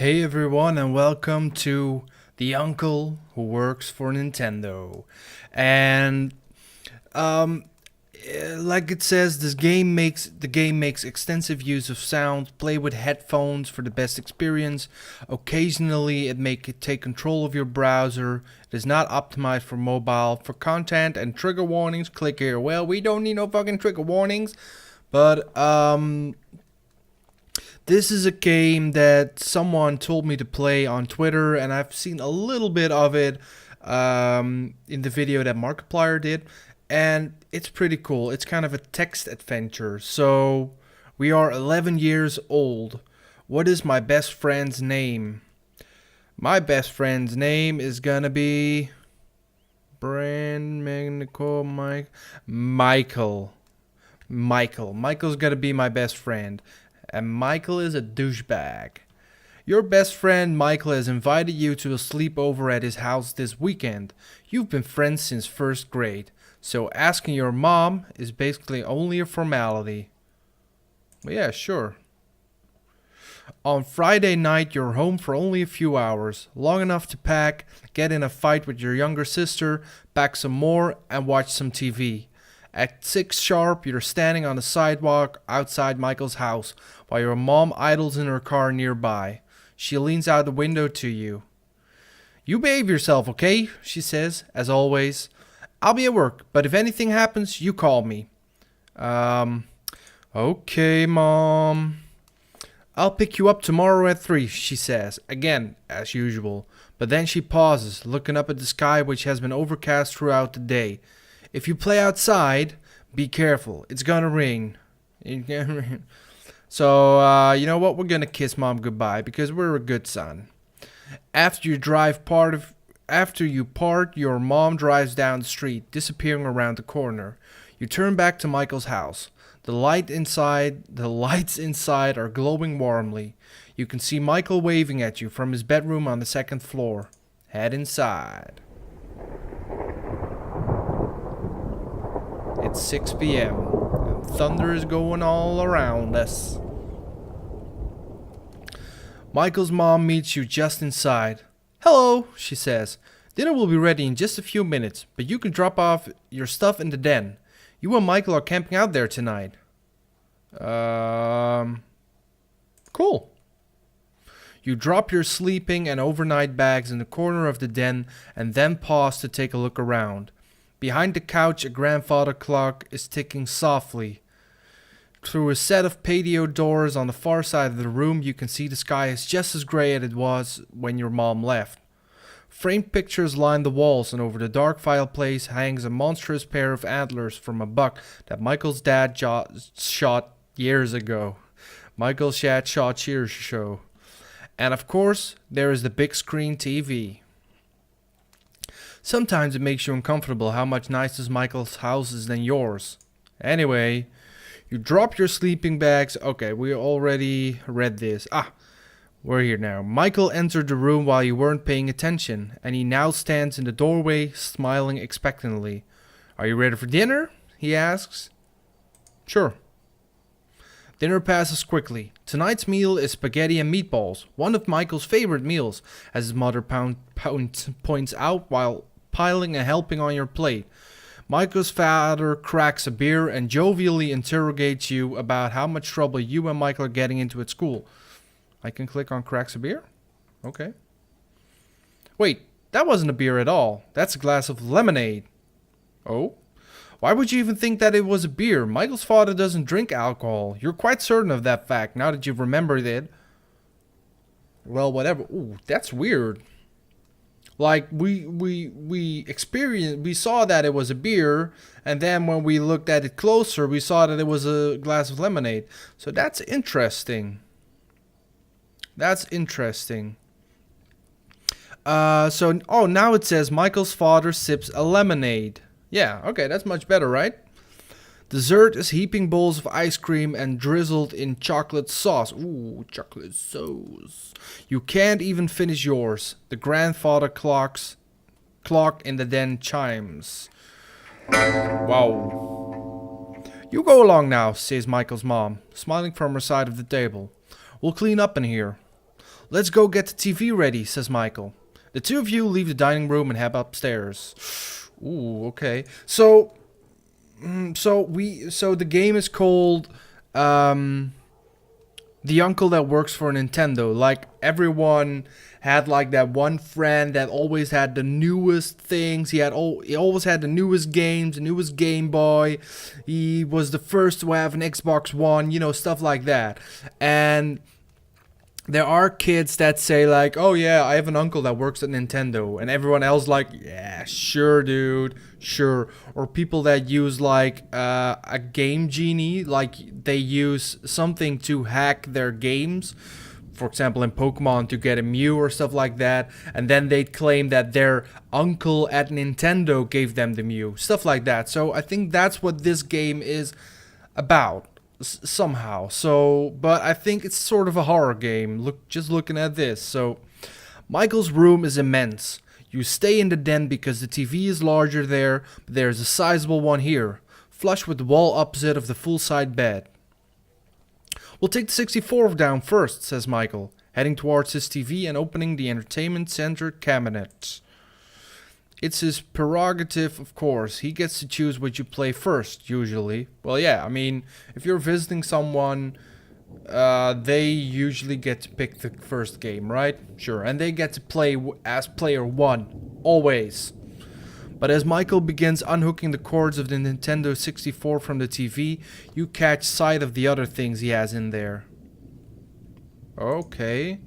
Hey everyone, and welcome to the uncle who works for Nintendo. And um, like it says, the game makes extensive use of sound. Play with headphones for the best experience. Occasionally, it take control of your browser. It is not optimized for mobile. For content and trigger warnings, click here. Well, we don't need no fucking trigger warnings, but this is a game that someone told me to play on Twitter, and I've seen a little bit of it in the video that Markiplier did, and it's pretty cool. It's kind of a text adventure. So, we are 11 years old. What is my best friend's name? My best friend's name is gonna be Michael. Michael's gonna be my best friend. And Michael is a douchebag. Your best friend Michael has invited you to a sleepover at his house this weekend. You've been friends since first grade, so asking your mom is basically only a formality. Well, yeah, sure. On Friday night, you're home for only a few hours, long enough to pack, get in a fight with your younger sister, pack some more, and watch some TV. At 6 sharp, you're standing on the sidewalk outside Michael's house while your mom idles in her car nearby. She leans out the window to you. "You behave yourself, okay?" she says, as always. "I'll be at work, but if anything happens, you call me." Okay, Mom. "I'll pick you up tomorrow at 3, she says, again, as usual. But then she pauses, looking up at the sky, which has been overcast throughout the day. "If you play outside, be careful. It's gonna rain." So, you know what? We're gonna kiss Mom goodbye because we're a good son. After you part, your mom drives down the street, disappearing around the corner. You turn back to Michael's house. The lights inside are glowing warmly. You can see Michael waving at you from his bedroom on the second floor. Head inside. It's 6 p.m. and thunder is going all around us. Michael's mom meets you just inside. "Hello," she says. "Dinner will be ready in just a few minutes, but you can drop off your stuff in the den. You and Michael are camping out there tonight." Cool. You drop your sleeping and overnight bags in the corner of the den and then pause to take a look around. Behind the couch, a grandfather clock is ticking softly. Through a set of patio doors on the far side of the room, you can see the sky is just as gray as it was when your mom left. Framed pictures line the walls, and over the dark fireplace hangs a monstrous pair of antlers from a buck that Michael's dad shot years ago. Michael's dad shot years ago. And of course, there is the big screen TV. Sometimes it makes you uncomfortable how much nicer Michael's house is than yours. Anyway, you drop your sleeping bags. Okay, we already read this. We're here now. Michael entered the room while you weren't paying attention, and he now stands in the doorway, smiling expectantly. "Are you ready for dinner?" he asks. "Sure." Dinner passes quickly. Tonight's meal is spaghetti and meatballs, one of Michael's favorite meals, as his mother points out while piling a helping on your plate. Michael's father cracks a beer and jovially interrogates you about how much trouble you and Michael are getting into at school. I can click on cracks a beer? Okay. Wait, that wasn't a beer at all. That's a glass of lemonade. Oh? Why would you even think that it was a beer? Michael's father doesn't drink alcohol. You're quite certain of that fact now that you've remembered it. Well, whatever. Ooh, that's weird. Like, we saw that it was a beer, and then when we looked at it closer, we saw that it was a glass of lemonade. So that's interesting. Now it says Michael's father sips a lemonade. Yeah, okay, that's much better, right? Dessert is heaping bowls of ice cream and drizzled in chocolate sauce. Ooh, chocolate sauce. You can't even finish yours. The grandfather clock in the den chimes. Wow. "You go along now," says Michael's mom, smiling from her side of the table. "We'll clean up in here." Let's go get the TV ready, says Michael. The two of you leave the dining room and head upstairs. Ooh, okay. So the game is called The Uncle That Works for Nintendo. Like, everyone had like that one friend that always had the newest things. He always had the newest games, the newest Game Boy. He was the first to have an Xbox One, stuff like that. And there are kids that say like, oh yeah, I have an uncle that works at Nintendo, and everyone else like, yeah, sure dude, sure. Or people that use like a game genie, like they use something to hack their games, for example in Pokemon to get a Mew or stuff like that, and then they'd claim that their uncle at Nintendo gave them the Mew, stuff like that. So I think that's what this game is about. Somehow. So, but I think it's sort of a horror game. Just looking at this. So, Michael's room is immense. You stay in the den because the TV is larger there, but there's a sizable one here, flush with the wall opposite of the full-size bed. We'll take the 64 down first, says Michael, heading towards his TV and opening the entertainment center cabinet. It's his prerogative, of course. He gets to choose what you play first, usually. Well, yeah, I mean, if you're visiting someone, they usually get to pick the first game, right? Sure, and they get to play as player one, always. But as Michael begins unhooking the cords of the Nintendo 64 from the TV, you catch sight of the other things he has in there. Okay.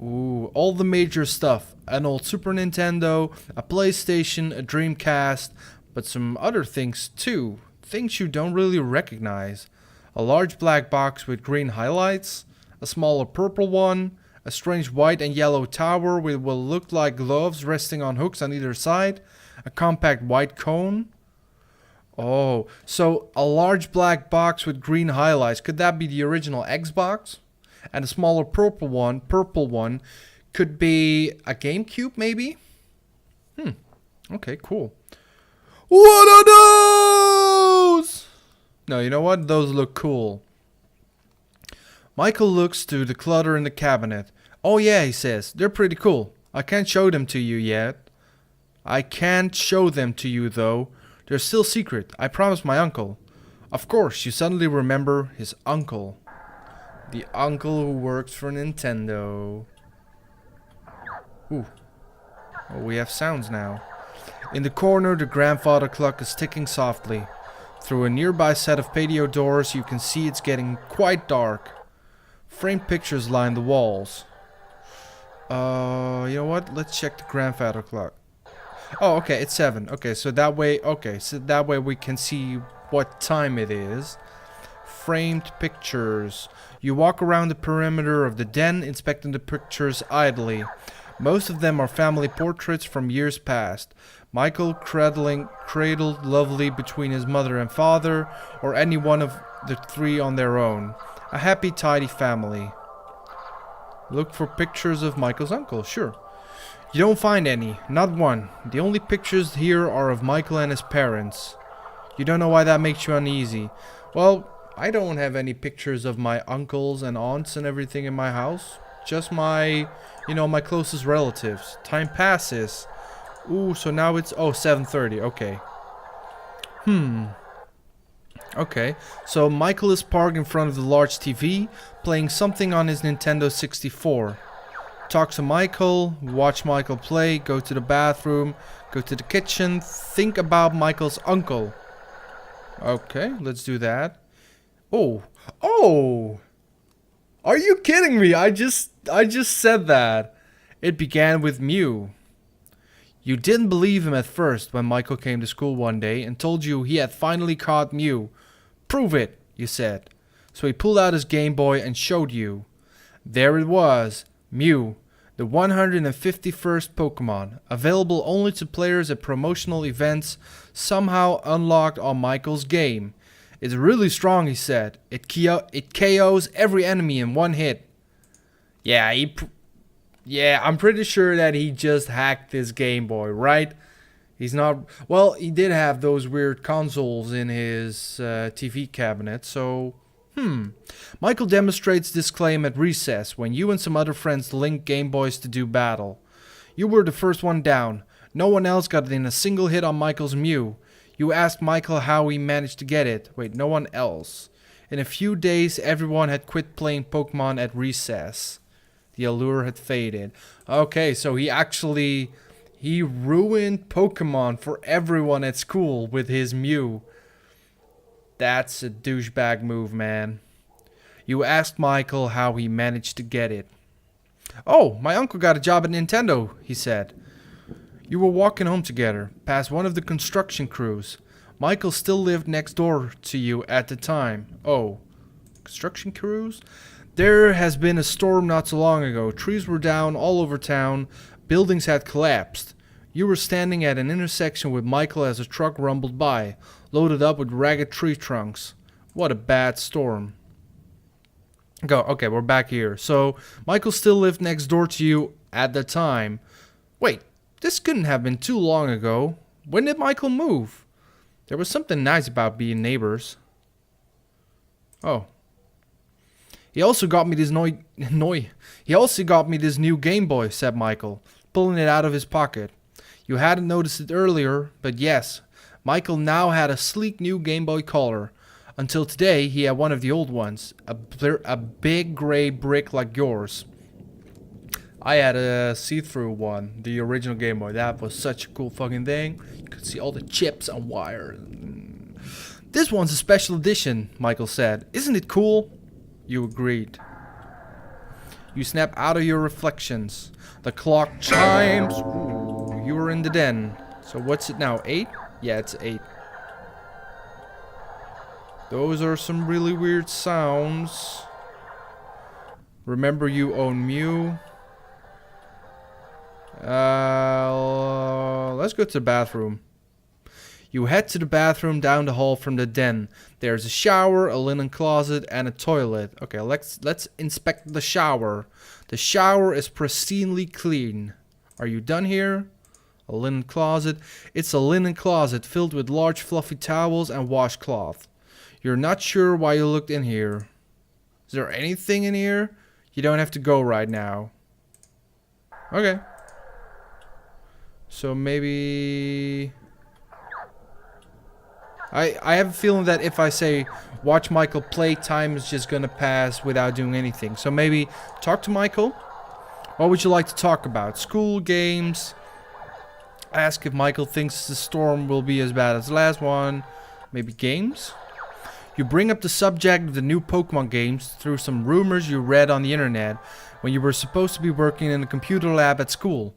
Ooh, all the major stuff. An old Super Nintendo, a PlayStation, a Dreamcast, but some other things too. Things you don't really recognize. A large black box with green highlights, a smaller purple one, a strange white and yellow tower with what looked like gloves resting on hooks on either side, a compact white cone. Oh, so a large black box with green highlights. Could that be the original Xbox? And a smaller purple one could be a GameCube, maybe? Okay, cool. What are those? No, you know what? Those look cool. Michael looks through the clutter in the cabinet. Oh yeah, he says. They're pretty cool. I can't show them to you yet. I can't show them to you, though. They're still secret. I promised my uncle. Of course, you suddenly remember his uncle. The uncle who works for Nintendo. Ooh. Oh, we have sounds now. In the corner, the grandfather clock is ticking softly. Through a nearby set of patio doors, you can see it's getting quite dark. Framed pictures line the walls. You know what? Let's check the grandfather clock. Oh, okay, it's 7. Okay, so that way we can see what time it is. Framed pictures. You walk around the perimeter of the den, inspecting the pictures idly. Most of them are family portraits from years past. Michael cradled lovely between his mother and father, or any one of the three on their own. A happy, tidy family. Look for pictures of Michael's uncle, sure. You don't find any, not one. The only pictures here are of Michael and his parents. You don't know why that makes you uneasy. Well, I don't have any pictures of my uncles and aunts and everything in my house. Just my, my closest relatives. Time passes. Ooh, so now it's, 7:30, okay. Okay, so Michael is parked in front of the large TV, playing something on his Nintendo 64. Talk to Michael, watch Michael play, go to the bathroom, go to the kitchen, think about Michael's uncle. Okay, let's do that. Oh! Are you kidding me? I just said that. It began with Mew. You didn't believe him at first when Michael came to school one day and told you he had finally caught Mew. Prove it, you said. So he pulled out his Game Boy and showed you. There it was, Mew, the 151st Pokemon, available only to players at promotional events, somehow unlocked on Michael's game. It's really strong, he said. It KOs every enemy in one hit. Yeah, I'm pretty sure that he just hacked his Game Boy, right? He's not... Well, he did have those weird consoles in his TV cabinet, so... Michael demonstrates this claim at recess when you and some other friends link Game Boys to do battle. You were the first one down. No one else got in a single hit on Michael's Mew. You asked Michael how he managed to get it. Wait, no one else. In a few days, everyone had quit playing Pokemon at recess. The allure had faded. Okay, so he ruined Pokemon for everyone at school with his Mew. That's a douchebag move, man. You asked Michael how he managed to get it. Oh, my uncle got a job at Nintendo, he said. You were walking home together, past one of the construction crews. Michael still lived next door to you at the time. Oh, construction crews? There has been a storm not so long ago. Trees were down all over town. Buildings had collapsed. You were standing at an intersection with Michael as a truck rumbled by, loaded up with ragged tree trunks. What a bad storm. Okay, we're back here. So, Michael still lived next door to you at the time. Wait, this couldn't have been too long ago. When did Michael move? There was something nice about being neighbors. Oh. He also got me this He also got me this new Game Boy, said Michael, pulling it out of his pocket. You hadn't noticed it earlier, but yes, Michael now had a sleek new Game Boy Color. Until today, he had one of the old ones, a big gray brick like yours. I had a see-through one, the original Game Boy. That was such a cool fucking thing. You could see all the chips and wires. This one's a special edition, Michael said. Isn't it cool? You agreed. You snap out of your reflections. The clock chimes. Ooh, you were in the den. So what's it now, 8? Yeah, it's 8. Those are some really weird sounds. Remember you own Mew. Let's go to the bathroom. You head to the bathroom down the hall from the den. There's a shower, a linen closet, and a toilet. Okay, let's inspect the shower. The shower is pristinely clean. Are you done here? A linen closet. It's a linen closet filled with large fluffy towels and washcloth. You're not sure why you looked in here. Is there anything in here? You don't have to go right now. Okay. So maybe... I have a feeling that if I say watch Michael play, time is just gonna pass without doing anything. So maybe talk to Michael. What would you like to talk about? School, games? Ask if Michael thinks the storm will be as bad as the last one. Maybe games? You bring up the subject of the new Pokemon games through some rumors you read on the internet when you were supposed to be working in a computer lab at school.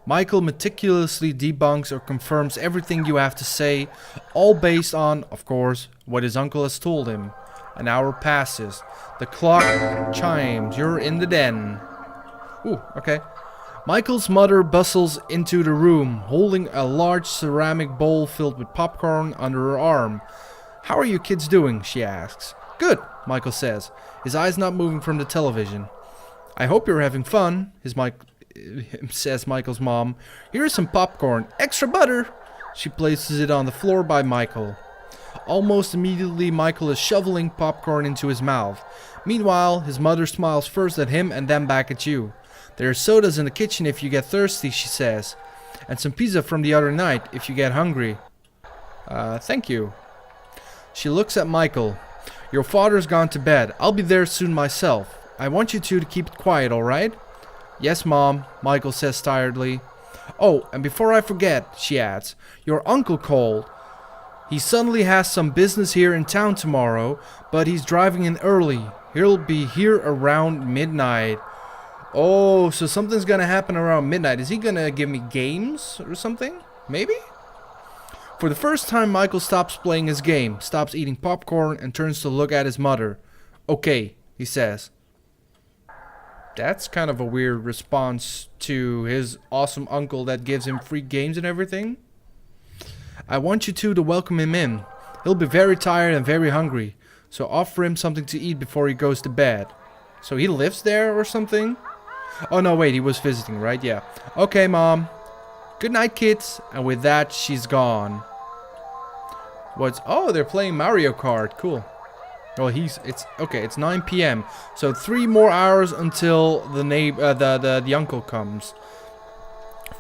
Michael meticulously debunks or confirms everything you have to say, all based on, of course, what his uncle has told him. An hour passes. The clock chimes. You're in the den. Ooh, okay. Michael's mother bustles into the room, holding a large ceramic bowl filled with popcorn under her arm. How are you kids doing? She asks. Good, Michael says, his eyes not moving from the television. I hope you're having fun, says Michael's mom. Here's some popcorn. Extra butter! She places it on the floor by Michael. Almost immediately, Michael is shoveling popcorn into his mouth. Meanwhile, his mother smiles first at him and then back at you. There are sodas in the kitchen if you get thirsty, she says. And some pizza from the other night if you get hungry. Thank you. She looks at Michael. Your father's gone to bed. I'll be there soon myself. I want you two to keep it quiet, alright? Yes, Mom, Michael says tiredly. Oh, and before I forget, she adds, your uncle called. He suddenly has some business here in town tomorrow, but he's driving in early. He'll be here around midnight. Oh, so something's gonna happen around midnight. Is he gonna give me games or something? Maybe? For the first time, Michael stops playing his game, stops eating popcorn, and turns to look at his mother. Okay, he says. That's kind of a weird response to his awesome uncle that gives him free games and everything. I want you two to welcome him in. He'll be very tired and very hungry, so offer him something to eat before he goes to bed. So he lives there or something? Oh no, wait, he was visiting, right? Yeah. Okay, Mom. Good night, kids. And with that, she's gone. Oh, they're playing Mario Kart. Cool. Well, it's okay. It's 9 p.m. So 3 more hours until the uncle comes.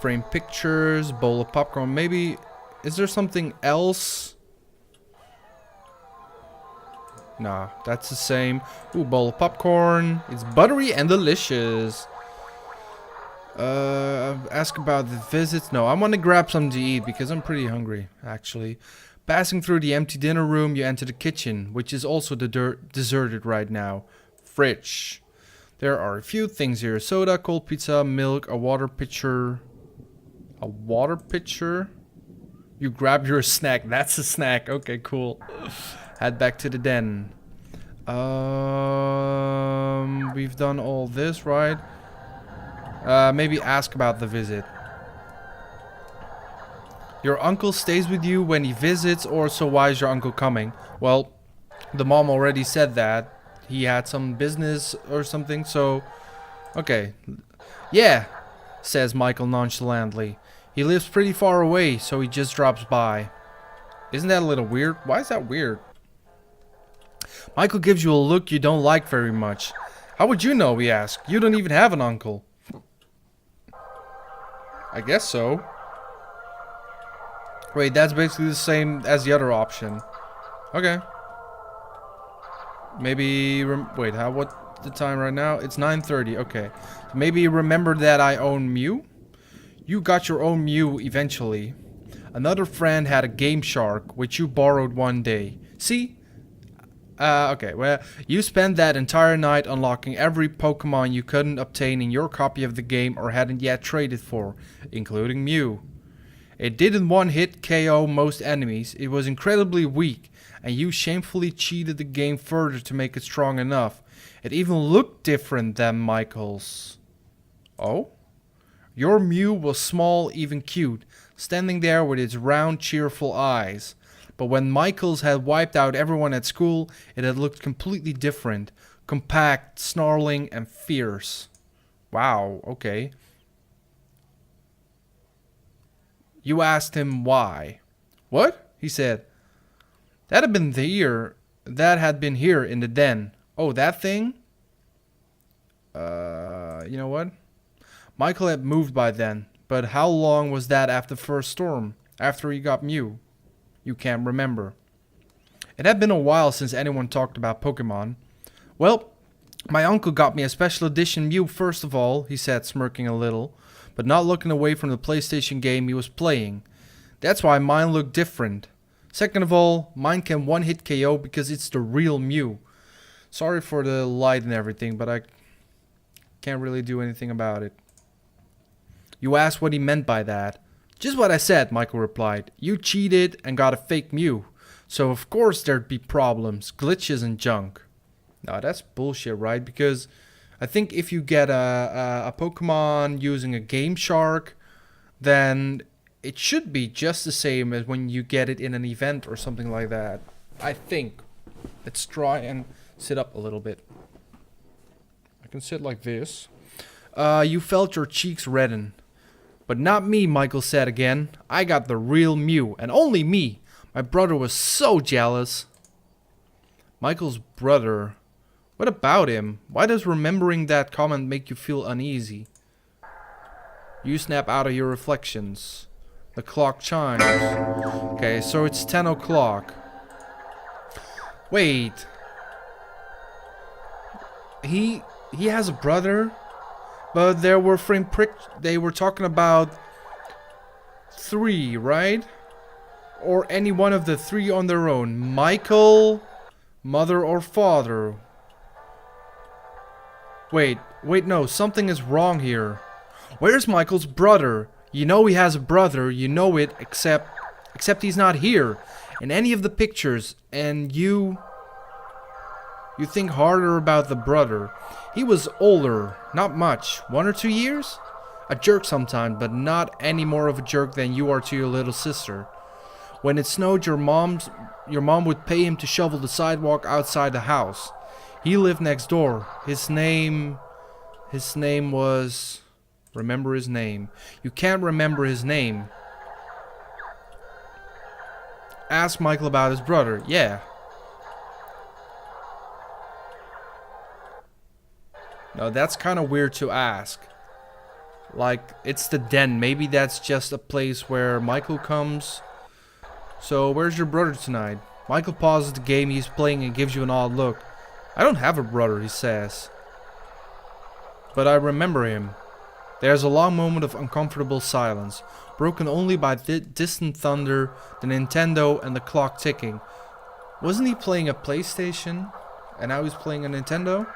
Frame pictures, bowl of popcorn. Maybe is there something else? Nah, that's the same. Ooh, bowl of popcorn. It's buttery and delicious. Ask about the visits. No, I want to grab something to eat because I'm pretty hungry, actually. Passing through the empty dinner room, you enter the kitchen, which is also deserted right now. Fridge. There are a few things here. Soda, cold pizza, milk, a water pitcher. A water pitcher? You grab your snack. That's a snack. Okay, cool. Head back to the den. We've done all this, right? Maybe ask about the visit. Your uncle stays with you when he visits, or so why is your uncle coming? Well, the mom already said that. He had some business or something, so... Okay. Yeah, says Michael nonchalantly. He lives pretty far away, so he just drops by. Isn't that a little weird? Why is that weird? Michael gives you a look you don't like very much. How would you know, he asks. You don't even have an uncle. I guess so. Wait, that's basically the same as the other option. Okay. Maybe... Wait, what's the time right now? It's 9:30. Okay. Maybe remember that I own Mew? You got your own Mew eventually. Another friend had a Game Shark, which you borrowed one day. See? Okay, well, you spent that entire night unlocking every Pokemon you couldn't obtain in your copy of the game or hadn't yet traded for, including Mew. It didn't one-hit KO most enemies, it was incredibly weak, and you shamefully cheated the game further to make it strong enough. It even looked different than Michael's. Oh? Your Mew was small, even cute, standing there with its round, cheerful eyes. But when Michael's had wiped out everyone at school, it had looked completely different. Compact, snarling, and fierce. Wow, okay. You asked him why. What? He said. That had been here in the den. Oh, that thing? You know what? Michael had moved by then. But how long was that after the first storm? After he got Mew? You can't remember. It had been a while since anyone talked about Pokemon. Well, my uncle got me a special edition Mew first of all, he said, smirking a little, but not looking away from the PlayStation game he was playing. That's why mine looked different. Second of all, mine can one-hit KO because it's the real Mew. Sorry for the light and everything, but I can't really do anything about it. You asked what he meant by that. Just what I said, Michael replied. You cheated and got a fake Mew. So of course there'd be problems, glitches and junk. Now that's bullshit, right? Because I think if you get a Pokemon using a Game Shark, then it should be just the same as when you get it in an event or something like that. I think. Let's try and sit up a little bit. I can sit like this. You felt your cheeks redden. But not me, Michael said again. I got the real Mew, and only me. My brother was so jealous. Michael's brother. What about him? Why does remembering that comment make you feel uneasy? You snap out of your reflections. The clock chimes. Okay, so it's 10 o'clock. Wait. He has a brother? But there were they were talking about 3, right? Or any one of the 3 on their own. Michael, mother or father. Wait, no, something is wrong here. Where's Michael's brother? You know he has a brother, you know it, except he's not here in any of the pictures, and you think harder about the brother. He was older, not much, 1 or 2 years? A jerk sometimes, but not any more of a jerk than you are to your little sister. When it snowed, your mom would pay him to shovel the sidewalk outside the house. He lived next door. His name was... Remember his name. You can't remember his name. Ask Michael about his brother. Yeah. No, that's kind of weird to ask. Like, it's the den. Maybe that's just a place where Michael comes. So, where's your brother tonight? Michael pauses the game he's playing and gives you an odd look. I don't have a brother, he says. But I remember him. There's a long moment of uncomfortable silence, broken only by distant thunder, the Nintendo, and the clock ticking. Wasn't he playing a PlayStation? And now he's playing a Nintendo?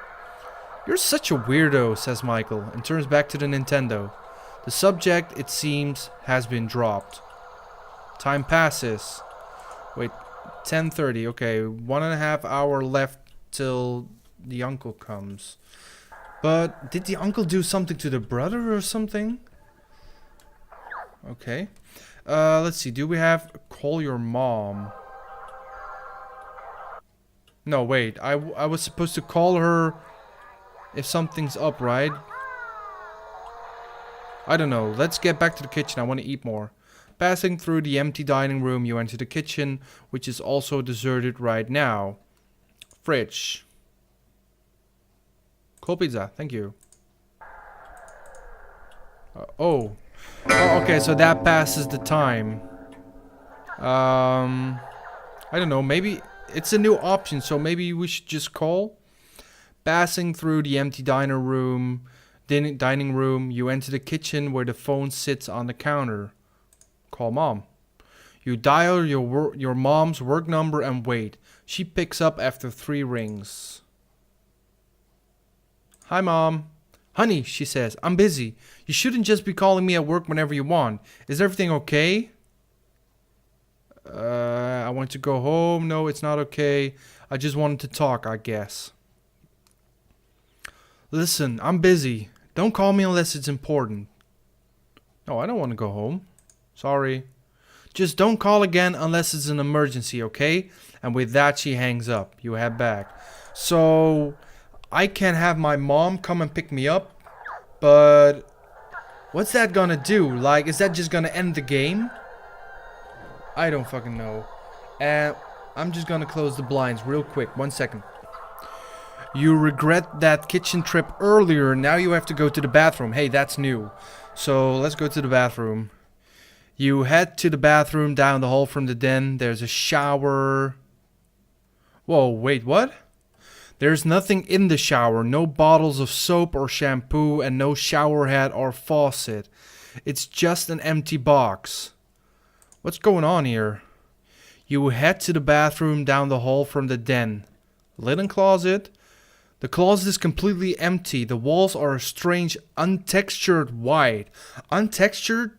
You're such a weirdo, says Michael, and turns back to the Nintendo. The subject, it seems, has been dropped. Time passes. Wait, 10:30. Okay, 1.5 hours left till the uncle comes. But did the uncle do something to the brother or something? Okay. Let's see. Do we have call your mom? No, wait. I was supposed to call her if something's up, right? I don't know. Let's get back to the kitchen. I want to eat more. Passing through the empty dining room, you enter the kitchen, which is also deserted right now. Fridge. Cold pizza. Thank you. Oh, okay. So that passes the time. I don't know. Maybe it's a new option, so maybe we should just call. Passing through the empty dining room, you enter the kitchen where the phone sits on the counter. Call mom. You dial your mom's work number and wait. She picks up after 3 rings. Hi, Mom. Honey, she says, I'm busy. You shouldn't just be calling me at work whenever you want. Is everything okay? I want to go home. No, it's not okay. I just wanted to talk, I guess. Listen, I'm busy. Don't call me unless it's important. No, I don't want to go home. Sorry. Just don't call again unless it's an emergency, okay? And with that, she hangs up. You head back. So, I can have my mom come and pick me up, but what's that gonna do? Like, is that just gonna end the game? I don't fucking know. And I'm just gonna close the blinds real quick. 1 second. You regret that kitchen trip earlier. Now you have to go to the bathroom. Hey, that's new. So let's go to the bathroom. You head to the bathroom down the hall from the den. There's a shower. Whoa, wait, what? There's nothing in the shower. No bottles of soap or shampoo and no shower head or faucet. It's just an empty box. What's going on here? You head to the bathroom down the hall from the den. Linen closet. The closet is completely empty. The walls are a strange untextured white. Untextured?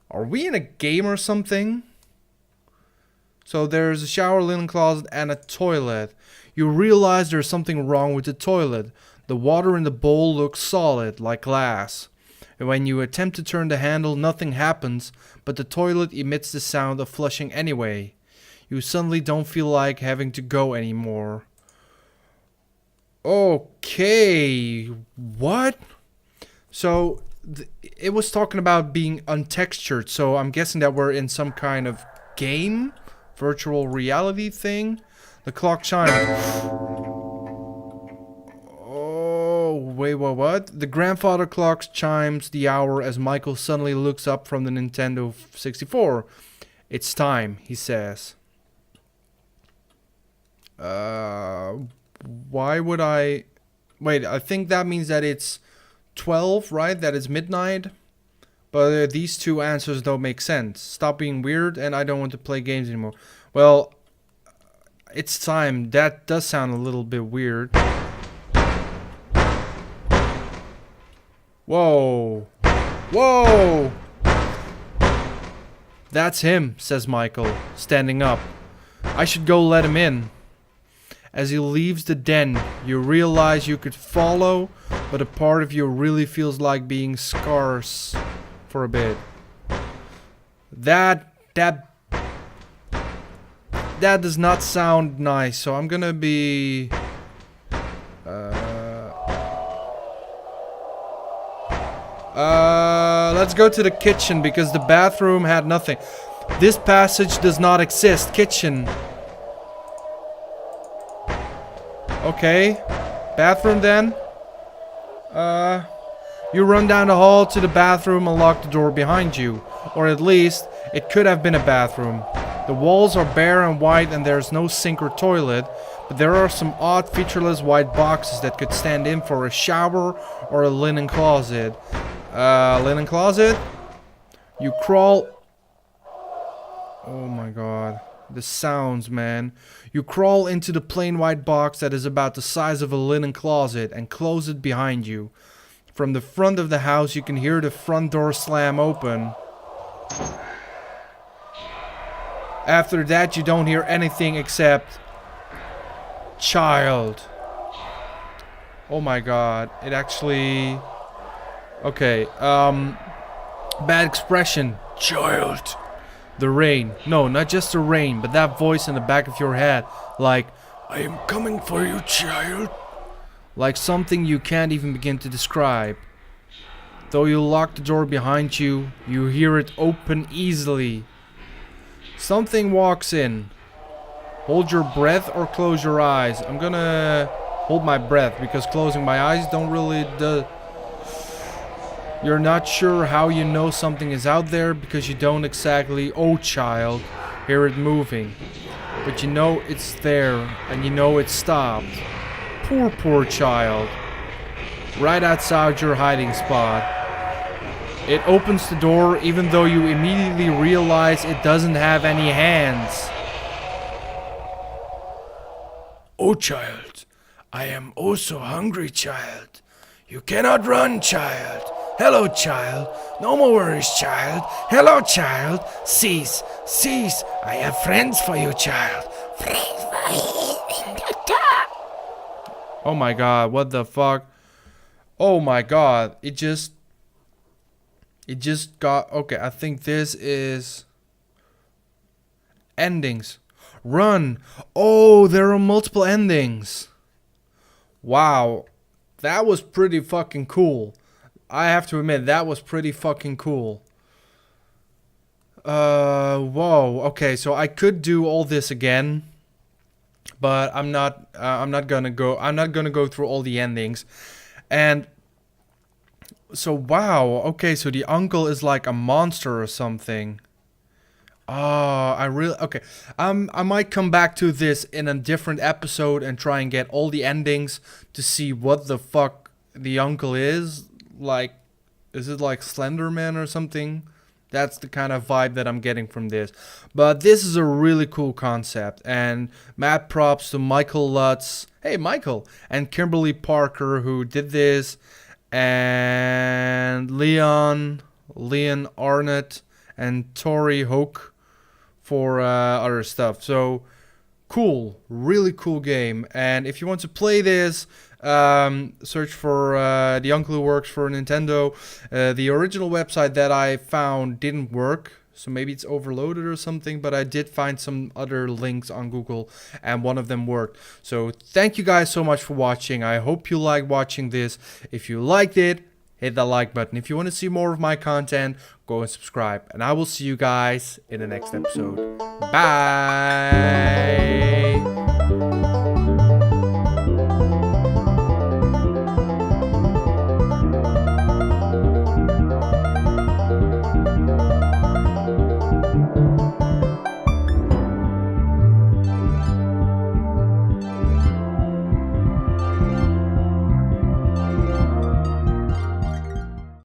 Are we in a game or something? So there's a shower, linen closet, and a toilet. You realize there's something wrong with the toilet. The water in the bowl looks solid, like glass. And when you attempt to turn the handle, nothing happens, but the toilet emits the sound of flushing anyway. You suddenly don't feel like having to go anymore. Okay, what? So, it was talking about being untextured, so I'm guessing that we're in some kind of game? Virtual reality thing? The clock chimes. Oh, wait, what? The grandfather clock chimes the hour as Michael suddenly looks up from the Nintendo 64. It's time, he says. Why would I... Wait, I think that means that it's 12, right? That it's midnight? But these two answers don't make sense. Stop being weird and I don't want to play games anymore. Well, it's time. That does sound a little bit weird. Whoa. Whoa! That's him, says Michael, standing up. I should go let him in. As he leaves the den, you realize you could follow, but a part of you really feels like being scarce for a bit. That does not sound nice, so I'm gonna be... let's go to the kitchen because the bathroom had nothing. This passage does not exist. Kitchen. Okay. Bathroom then. You run down the hall to the bathroom and lock the door behind you. Or at least, it could have been a bathroom. The walls are bare and white and there's no sink or toilet, but there are some odd featureless white boxes that could stand in for a shower or a linen closet. Linen closet? You crawl... Oh my god. The sounds, man. You crawl into the plain white box that is about the size of a linen closet and close it behind you. From the front of the house you can hear the front door slam open. After that you don't hear anything except... child. Oh my god. It actually... Okay, bad expression. Child. The rain. No, not just the rain, but that voice in the back of your head. Like, I am coming for you, child. Like something you can't even begin to describe. Though you lock the door behind you, you hear it open easily. Something walks in. Hold your breath or close your eyes. I'm gonna hold my breath because closing my eyes don't really do. You're not sure how you know something is out there because you don't exactly, oh child, hear it moving. But you know it's there and you know it's stopped. Poor child. Right outside your hiding spot. It opens the door even though you immediately realize it doesn't have any hands. Oh child, I am oh so hungry, child. You cannot run, child. Hello, child. No more worries, child. Hello, child. Cease. I have friends for you, child. Oh my god, what the fuck? Oh my god, it just got... Okay, I think this is... endings. Run. Oh, there are multiple endings. Wow. That was pretty fucking cool. I have to admit, that was pretty fucking cool. Whoa. Okay, so I could do all this again, but I'm not gonna go through all the endings. And so wow. Okay, so the uncle is like a monster or something. Okay. I might come back to this in a different episode and try and get all the endings to see what the fuck the uncle is. Like, is it like Slenderman or something? That's the kind of vibe that I'm getting from this. But this is a really cool concept. And mad props to Michael Lutz. Hey, Michael. And Kimberly Parker who did this. And Leon Arnott and Tori Hoke for other stuff. So cool, really cool game. And if you want to play this, search for The Uncle Who Works for Nintendo. The original website that I found didn't work, so maybe it's overloaded or something, but I did find some other links on Google and one of them worked. So thank you guys so much for watching. I hope you liked watching this. If you liked it, hit that like button. If you want to see more of my content, go and subscribe. And I will see you guys in the next episode. Bye!